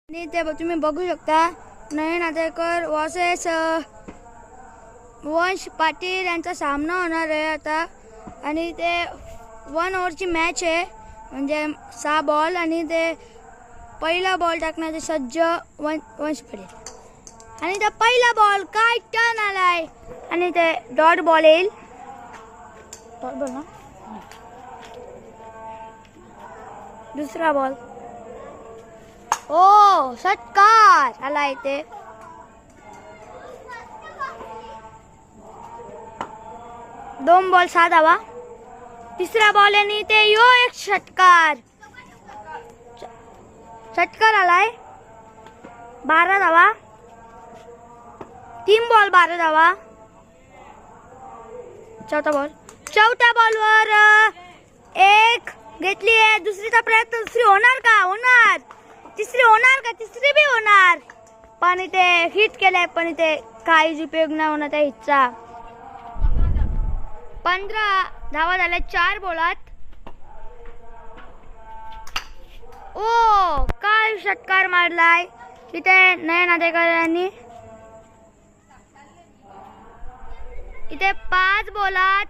आणि ते तुम्ही बघू शकता नयन आदेकर वर्सेस वंश पाटील यांचा सामना होणार आहे आता. आणि ते 1 ओव्हरची मॅच आहे, म्हणजे 6 बॉल आणि ते पहिला बॉल टाकण्याचे सज्ज वंश पाटील. आणि ते पहिला बॉल काय टर्न आलाय आणि ते डॉट बॉल येईल. डॉट बॉल ना, दुसरा बॉल. ओ षटकार आला इथे. दोन बॉल 6 धावा. तिसरा बॉल आणि ते एक षटकार आलाय. 12 धावा. 3 बॉल 12 धावा. चौथ्या बॉलवर एक घेतली आहे. दुसरीचा प्रयत्न, दुसरी होणार का? होणार. तिसरी होणार का? तिसरी बी होणार, पण इथे हिट केलंय, पण इथे काहीच उपयोग नाही होणार त्या हिटचा. 15 धावा झाल्या 4 बॉलात. ओ काय षटकार मारलाय इथे नयन आदेकर यांनी. इथे 5 बॉलात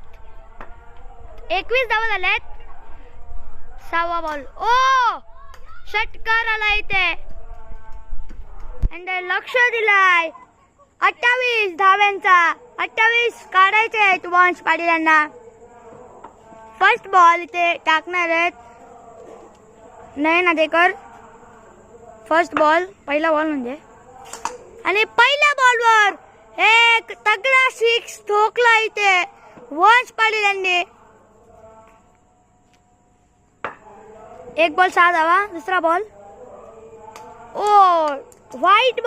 21 धावा झाल्यात. 6वा बॉल. ओ षटकार आला इथे आणि लक्ष दिलाय. 28 धाव्यांचा. 28 काढायचे आहेत वंश पाटील यांना. फर्स्ट बॉल इथे टाकणार आहेत नयन आदेकर. फर्स्ट बॉल, पहिला बॉल म्हणजे. आणि पहिल्या बॉलवर एक तगडा 6 ठोकला इथे वंश पाटील यांनी. 1 बॉल 6 धावा. दुसरा बॉल. ओ व्हाईट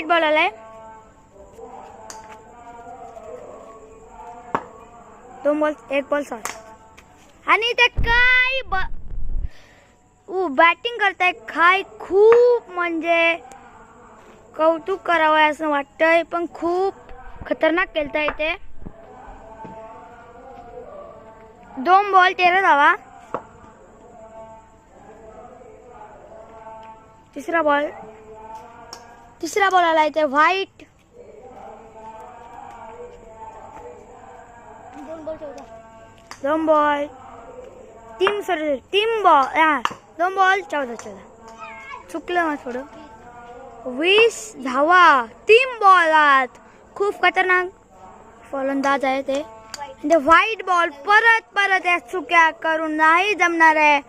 बॉल आलाय. 2 बॉल 1 बॉल 7. आणि ते काय बॅटिंग करताय काय, खूप म्हणजे कौतुक करावं असं वाटतंय, पण खूप खतरनाक केलताय ते. 2 बॉल 13 धावा. तिसरा बॉल आला इथे व्हाईट. 2 बॉल 14 चुकलं मग थोडं. 20 धावा 3 बॉलात. खूप खतरनाक फलंदाज आहे ते. व्हाईट बॉल परत या चुक्या करून नाही जमणार आहे.